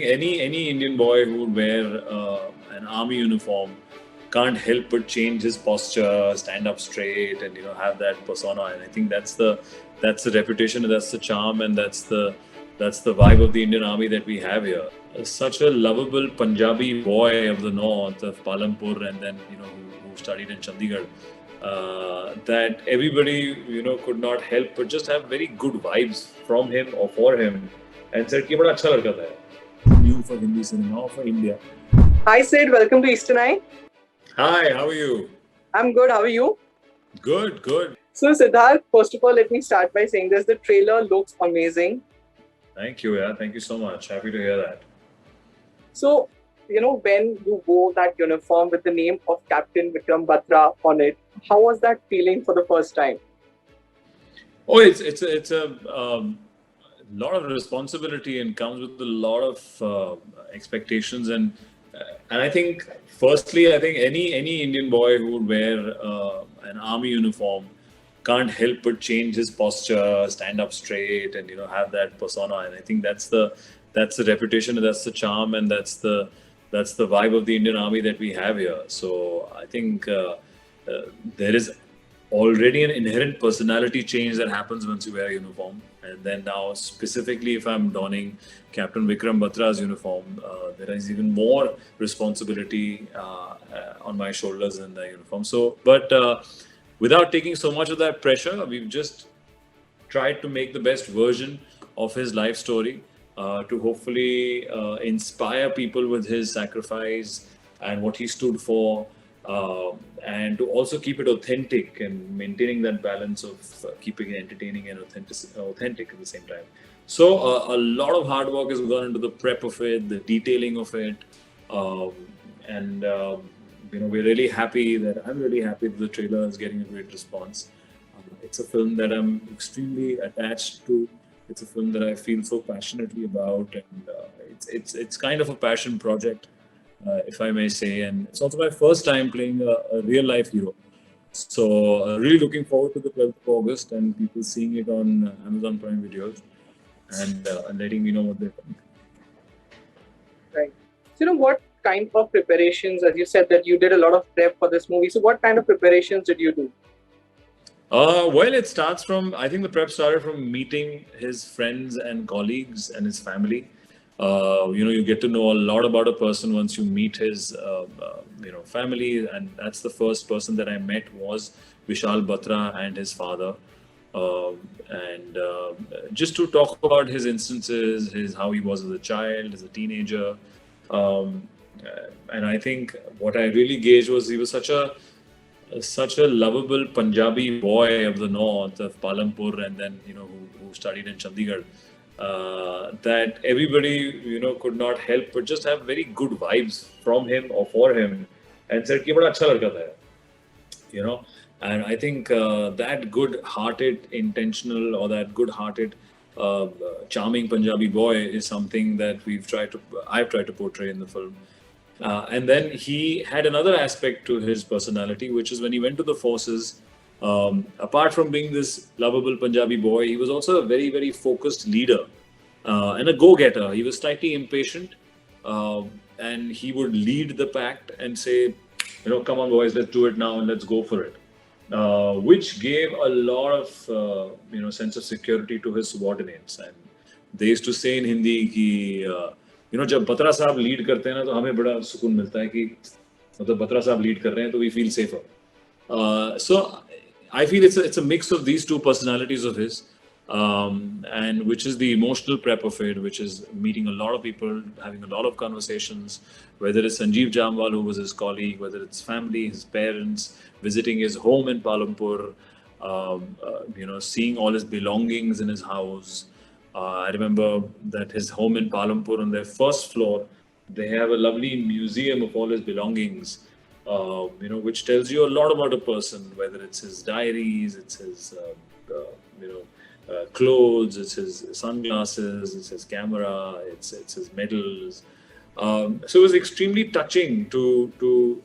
Any Indian boy who would wear an army uniform can't help but change his posture, stand up straight, and have that persona. And I think that's the reputation, that's the charm, and that's the vibe of the Indian Army that we have here. Such a lovable Punjabi boy of the north of Palampur, and then who studied in Chandigarh. That everybody could not help but just have very good vibes from him or for him, and said कि बड़ा अच्छा लड़का था new for Hindi cinema or for India. Hi Sid, welcome to Eastern Eye. Hi, how are you? I'm good, how are you? Good, good. So Sidharth, first of all, let me start by saying this. The trailer looks amazing. Thank you, yeah. Thank you so much. Happy to hear that. So, when you wore that uniform with the name of Captain Vikram Batra on it, how was that feeling for the first time? Oh, it's a lot of responsibility and comes with a lot of expectations, and I think firstly, I think any Indian boy who would wear an army uniform can't help but change his posture, stand up straight, and have that persona. And I think that's the reputation, that's the charm, and that's the vibe of the Indian Army that we have here. So I think there is already an inherent personality change that happens once you wear a uniform. And then now, specifically, if I'm donning Captain Vikram Batra's uniform, there is even more responsibility on my shoulders in the uniform. So, but without taking so much of that pressure, we've just tried to make the best version of his life story to hopefully inspire people with his sacrifice and what he stood for. And to also keep it authentic and maintaining that balance of keeping it entertaining and authentic at the same time. So a lot of hard work has gone into the prep of it, the detailing of it, and we're really happy that the trailer is getting a great response. It's a film that I'm extremely attached to. It's a film that I feel so passionately about, and it's kind of a passion project. If I may say, and it's also my first time playing a real life hero. So really looking forward to the 12th of August and people seeing it on Amazon Prime Videos and letting me know what they think. Right. So, what kind of preparations, as you said that you did a lot of prep for this movie. So what kind of preparations did you do? Well, it starts from, I think the prep started from meeting his friends and colleagues and his family. You get to know a lot about a person once you meet his, family, and that's the first person that I met was Vishal Batra and his father, and just to talk about his instances, how he was as a child, as a teenager, um, and I think what I really gauged was he was such a lovable Punjabi boy of the north of Palampur, and then who studied in Chandigarh. That everybody could not help but just have very good vibes from him or for him, and said कि बड़ा अच्छा लड़का था and I think that good-hearted, intentional, or that good-hearted, charming Punjabi boy is something that I've tried to portray in the film. And then he had another aspect to his personality, which is when he went to the forces. Apart from being this lovable Punjabi boy, he was also a very, very focused leader and a go-getter. He was slightly impatient, and he would lead the pack and say, come on, boys, let's do it now and let's go for it. Which gave a lot of sense of security to his subordinates. And they used to say in Hindi कि जब बत्रा साहब lead करते हैं ना तो हमें बड़ा सुकून मिलता है कि मतलब बत्रा साहब लीड कर रहे हैं तो we feel safer. So I feel it's a mix of these two personalities of his, and which is the emotional prep of it, which is meeting a lot of people, having a lot of conversations, whether it's Sanjeev Jamwal, who was his colleague, whether it's family, his parents, visiting his home in Palampur, seeing all his belongings in his house. I remember that his home in Palampur, on their first floor, they have a lovely museum of all his belongings, which tells you a lot about a person, whether it's his diaries, it's his, clothes, it's his sunglasses, it's his camera, it's his medals. So it was extremely touching to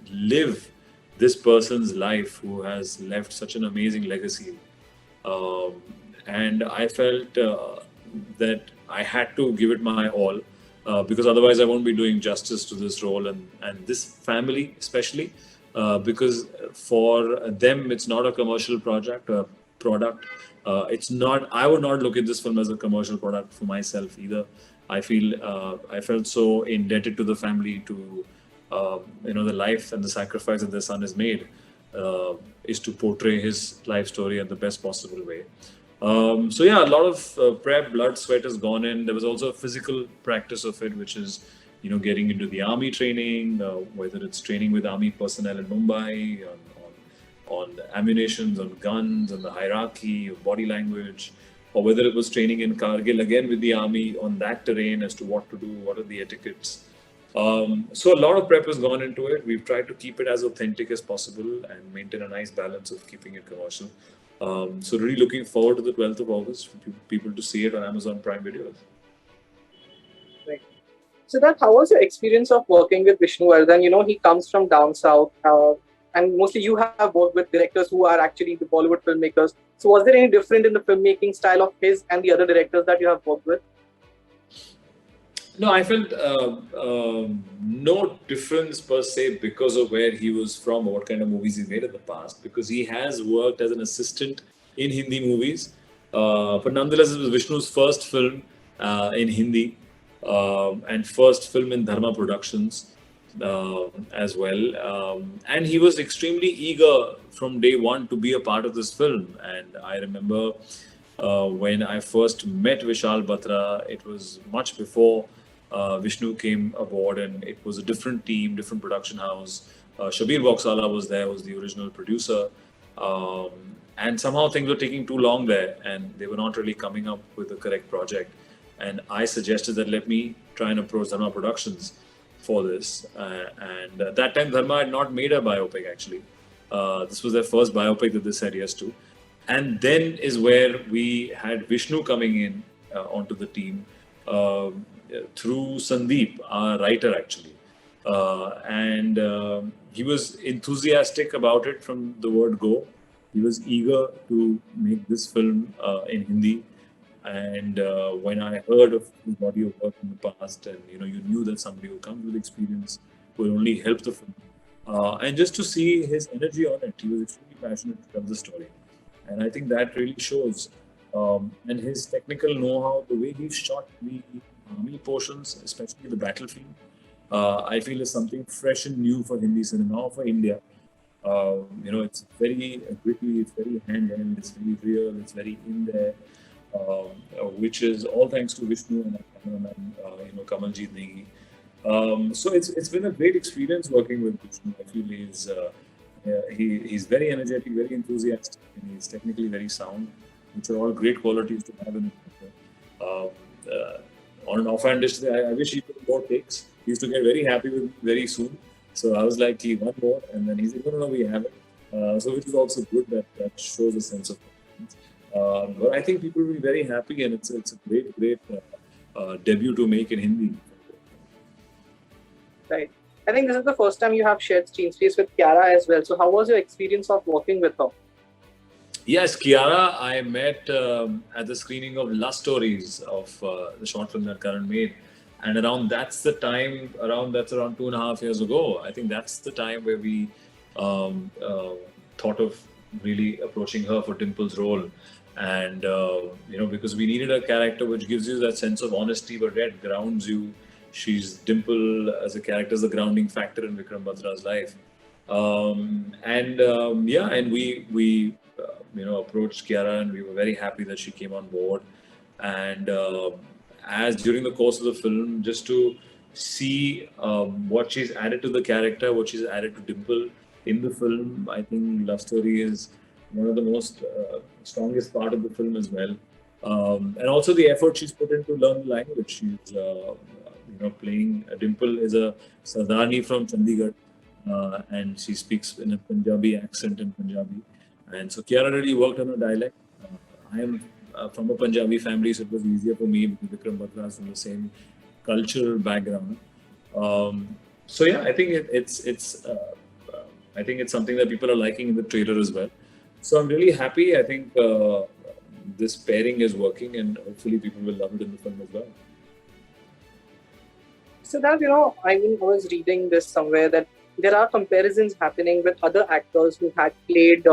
live this person's life who has left such an amazing legacy. And I felt that I had to give it my all. because otherwise I won't be doing justice to this role and this family especially, because for them it's not a commercial product. It's not. I would not look at this film as a commercial product for myself either. I felt so indebted to the family, to the life and the sacrifice that their son has made, is to portray his life story in the best possible way. So yeah, a lot of prep, blood, sweat has gone in. There was also a physical practice of it, which is getting into the army training, whether it's training with army personnel in Mumbai on ammunitions, on guns, on the hierarchy of body language, or whether it was training in Kargil again with the army on that terrain as to what to do, what are the etiquettes. So a lot of prep has gone into it. We've tried to keep it as authentic as possible and maintain a nice balance of keeping it commercial. So really looking forward to the 12th of August for people to see it on Amazon Prime Video. Right. So that how was your experience of working with Vishnu Vardhan? He comes from down south, and mostly you have worked with directors who are actually the Bollywood filmmakers. So was there any different in the filmmaking style of his and the other directors that you have worked with? No, I felt no difference per se because of where he was from or what kind of movies he made in the past, because he has worked as an assistant in Hindi movies. But nonetheless, it was Vishnu's first film in Hindi, and first film in Dharma Productions as well. And he was extremely eager from day one to be a part of this film. And I remember when I first met Vishal Batra, it was much before Vishnu came aboard, and it was a different team, different production house. Shabir Boxala was there, was the original producer. Um, and somehow things were taking too long there, and they were not really coming up with the correct project. And I suggested that let me try and approach Dharma Productions for this. And at that time, Dharma had not made a biopic actually. This was their first biopic that they said yes to. And then is where we had Vishnu coming in onto the team through Sandeep, our writer actually. And he was enthusiastic about it from the word go. He was eager to make this film in Hindi. And when I heard of his body of work in the past, and you knew that somebody who comes with experience will only help the film. And just to see his energy on it, he was extremely passionate to tell the story. And I think that really shows. And his technical know-how, the way he shot the army portions, especially the battlefield, I feel is something fresh and new for Hindi cinema or for India. It's very gritty, it's very hand-held, it's very real, it's very in there, which is all thanks to Vishnu and our cameraman, Kamaljeet Negi. So it's been a great experience working with Vishnu. I feel he's very energetic, very enthusiastic, and he's technically very sound, which are all great qualities to have in a on an offhand dish, I wish he took more takes. He used to get very happy with me very soon. So I was like, "Gee, one more," and then he said, "No, we have it." So which is also good, that shows a sense of confidence. But I think people will be very happy, and it's a great debut to make in Hindi. Right. I think this is the first time you have shared screen space with Kiara as well. So how was your experience of working with her? Yes, Kiara, I met at the screening of Lust Stories of the short film that Karan made. And that's around 2.5 years ago. I think that's the time where we thought of really approaching her for Dimple's role. And, because we needed a character which gives you that sense of honesty, but yet grounds you. She's Dimple as a character, is the grounding factor in Vikram Batra's life. And we approached Kiara, and we were very happy that she came on board. And as during the course of the film, just to see what she's added to the character, what she's added to Dimple in the film, I think Love Story is one of the most strongest part of the film as well. And also the effort she's put in to learn the language. She's playing Dimple is a Sardarni from Chandigarh, and she speaks in a Punjabi accent in Punjabi. And so Kiara really worked on her dialect. I am from a Punjabi family, so it was easier for me because Vikram Batra is from the same cultural background. I think it's something that people are liking in the trailer as well. So I'm really happy. I think this pairing is working, and hopefully people will love it in the film as well. So that, I mean, I was reading this somewhere that there are comparisons happening with other actors who had played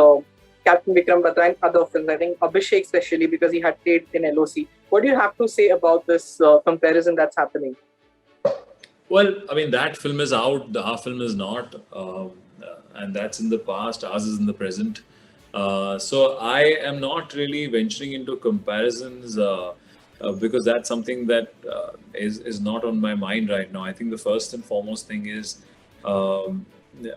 Captain Vikram Batra in other films. I think Abhishek especially, because he had played in LOC. What do you have to say about this comparison that's happening? Well, I mean, that film is out, our film is not, and that's in the past, ours is in the present. So I am not really venturing into comparisons because that's something that is not on my mind right now. I think the first and foremost thing is um,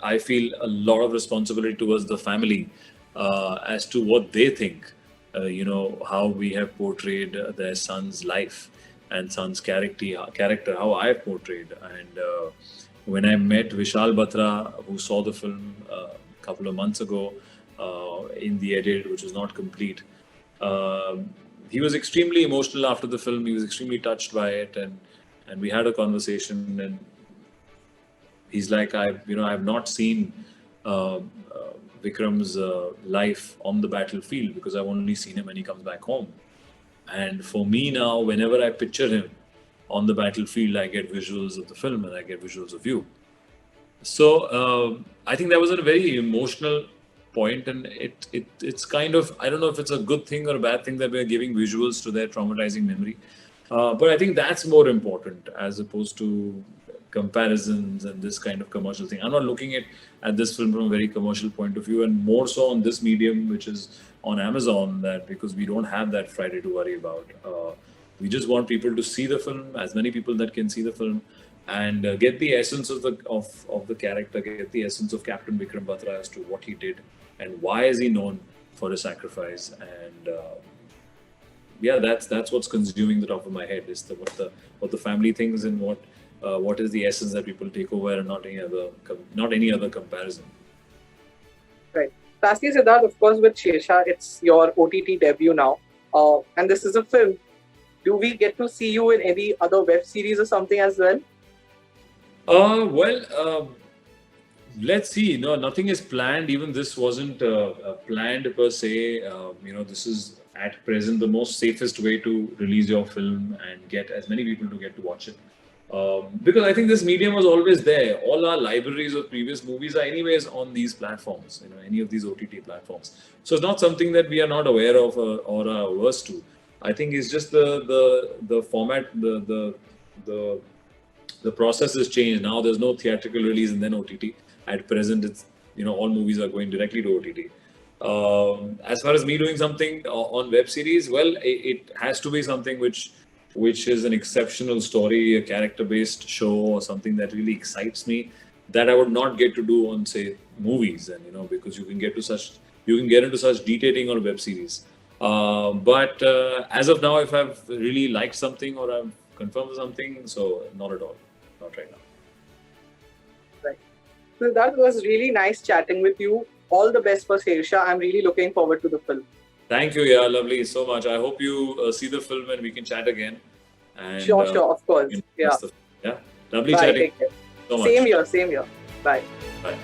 I feel a lot of responsibility towards the family as to what they think, how we have portrayed their son's life and son's character, how I have portrayed. And when I met Vishal Batra, who saw the film a couple of months ago in the edit, which was not complete, he was extremely emotional after the film. He was extremely touched by it, and we had a conversation. And he's like, I've not seen uh, uh, Vikram's life on the battlefield because I've only seen him when he comes back home. And for me now, whenever I picture him on the battlefield, I get visuals of the film and I get visuals of you. So I think that was a very emotional point, and it's kind of, I don't know if it's a good thing or a bad thing that we're giving visuals to their traumatizing memory, but I think that's more important as opposed to comparisons and this kind of commercial thing. I'm not looking at this film from a very commercial point of view, and more so on this medium, which is on Amazon, that because we don't have that Friday to worry about. We just want people to see the film, as many people that can see the film, and get the essence of the character, get the essence of Captain Vikram Batra as to what he did and why is he known for his sacrifice. And yeah, that's what's consuming the top of my head is what the family thinks and what is the essence that people take over, and not any other comparison. Right. Lastly, Siddharth, of course, with Shershaah, it's your OTT debut now. And this is a film. Do we get to see you in any other web series or something as well? Well, let's see. No, nothing is planned. Even this wasn't planned per se. This is at present the most safest way to release your film and get as many people to get to watch it. Because I think this medium was always there. All our libraries of previous movies are anyways on these platforms, any of these OTT platforms. So it's not something that we are not aware of or are averse to. I think it's just the format, the process has changed. Now there's no theatrical release and then OTT. At present, it's all movies are going directly to OTT. As far as me doing something on web series, well, it has to be something which is an exceptional story, a character-based show, or something that really excites me, that I would not get to do on, say, movies. And because you can get into such detailing on web series. But as of now, if I've really liked something or I've confirmed something, so not at all, not right now. Right. So that was really nice chatting with you. All the best for Shershaah. I'm really looking forward to the film. Thank you, yeah, lovely, so much. I hope you see the film and we can chat again. And Sure, sure, of course. Yeah. yeah, lovely Bye. chatting Take care. so Same much. here, same here. Bye. Bye.